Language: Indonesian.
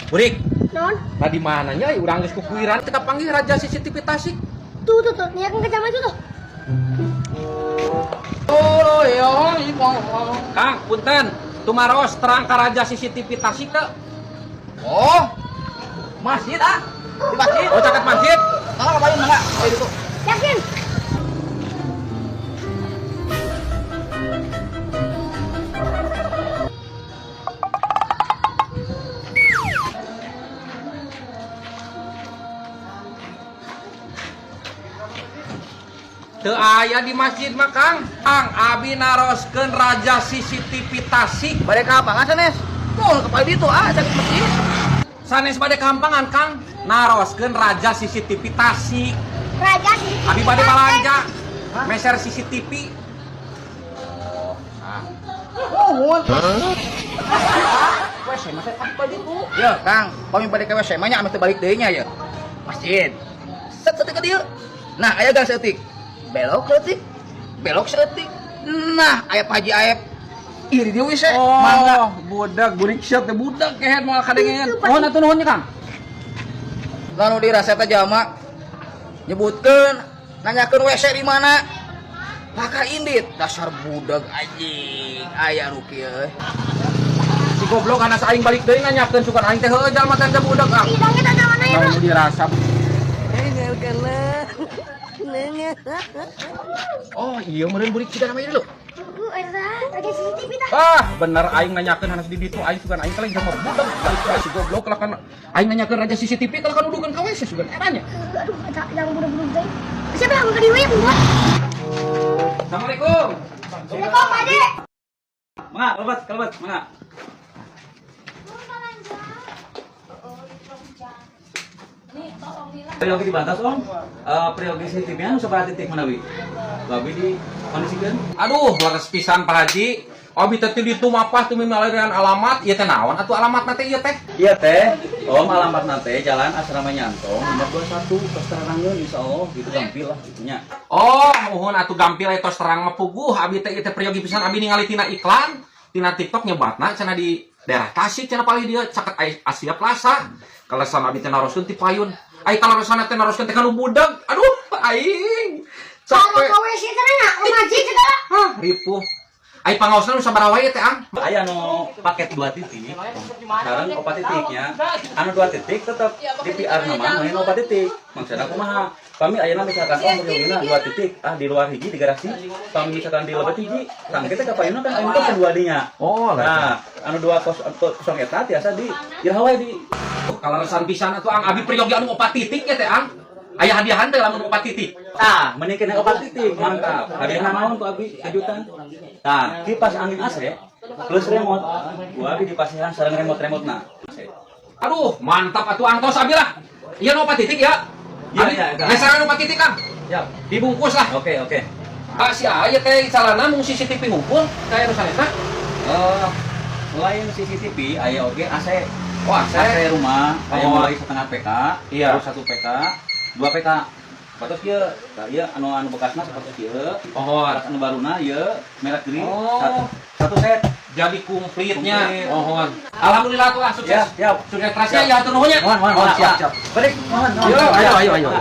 Burik, Non? tadi mananya urang geus kukuiran teka panggil raja CCTV Tasik. Tuh, nih akan kejar maju tuh. Oh, yo, Kang, punten. Tumaros terang ka raja CCTV Tasik teh. Oh, masjid ah, di masjid. Oh, caket masjid. Kalau ngapain enggak? Ayo itu. Yakin? Teu aya di masjid mah Kang. Kang, abi naroskeun raja CCTV Tasik. Mereka apa nggak sanes? Tuh, kepala itu ah, cek masjid. Sanes bade kampangan Kang. Naroskeun raja CCTV Tasik. Raja sih. Abi bade balanja. Meser CCTV. Oh, WC masih apa itu? Ya, Kang, kami balik ke WC, manya ame balik deui nya ya. Masjid. Set setik dia. Nah, aya gang setik. Belok setik. Belok setik. Nah, aya Pak Haji Aep. Iri dia WC. Mangga. Budak burik syet teh budak kehet moal kadengeun. Oh, atuh nuhun Kang. Lalu dirasa teh jama nyebutkeun nanyakeun WC di mana. Maka indit dasar budak anjing aya nu kieu. Si goblok anak aing balik deui nganyakeun sukan aing teh heuh jalma teh budak ah. Hidangnya tanda mana ya, Bro? Mau dirasa. Oh, iya meureun burik kita namanya dulu. Raja CCTV dah. Ah, bener aing nanyakeun hanas di ditu aing sugan aing teh lagi sama budak. Balik ka si goblok lah kan aing nanyakeun raja CCTV kalau kan nuduhkeun ka WC sugan eranya. Aduh, yang budak-budak teh. Siapa yang ke dieu ya, buat? Assalamualaikum. Assalamualaikum, Pak Ade. Mangga, kelebat, mangga. Priyogi dibatas om, priyogi CCTV-nya nu sabaraha titik manawi? Babi di kondisikan? Aduh, leres pisan Pak Haji. Abi teh di ditu mapah teu mimaliran alamat, ieu teh naon atuh alamatna teh ieu teh? Iya teh, om alamatna teh Jalan Asrama Nyantong, nomor 21, terus terangeun insyaallah gitu gampil lah gitunya. Oh, muhun atuh gampil etos terang mah puguh. Abi teh ieu teh priyogi pisan abi ningali tina iklan, tina TikTok nyebatna cenah di daerah Tasik cenah palih dia caket Asia Plaza. Kalesan abi teh naroskeun ti payun. Ai kalaresana teh naroskeun teh kanu budak. Aduh, aing. Kalau Capek. ke WC teh na, ke masjid segala. Hah, ripuh. Ai pangaosna nu sabaraha wae teh, Ang? Aya nu paket 2 titik, sekarang 4 titiknya, anu 2 titik tetap di PR nama, main 4 titik. Maksudnya kumaha? Kami ayeuna misalkan om priogina 2 titik, di luar hiji di garasi, kami misalkan di lebet hiji, tang kita kapayuna kan anu kan dua dinya. Oh, Nah, anu 2 eta tiasa di iraha wae di. Kalaresan pisan atuh Ang abi priyogi anu 4 titik ya teh, Ang. Aya hadiahan teh lamun 4 titik. Tah, menikeun 4 titik, mantap. Hadiah naon tuh abi? Kejutan. Tah, kipas angin AC plus remote. Gua abi dipasihan sareng remote-remotna. Aduh, mantap atuh Ang tos abi lah. Ieu nu 4 titik ya. Iya. Lesaran nu 4 titik, Kang. Ya. Dibungkus lah. Oke. Ah, si aya teh calana mung CCTV ngumpul kayak nu sanesna. Selain CCTV, aya oge AC. Oh, AC. AC rumah, aya Oh. mulai setengah PK, Iya. terus 1 PK, 2 PK. Patos kieu, ieu anu bekasna sapatos kieu. Oh, Terus anu baruna ieu merek green, Oh. satu set. jadi komplitnya. Komplit. Mohon. Alhamdulillah tuh sukses. Ya, siap. Sukses terasnya ya atur nuhunnya. Mohon, siap. Balik, mohon. Ayo.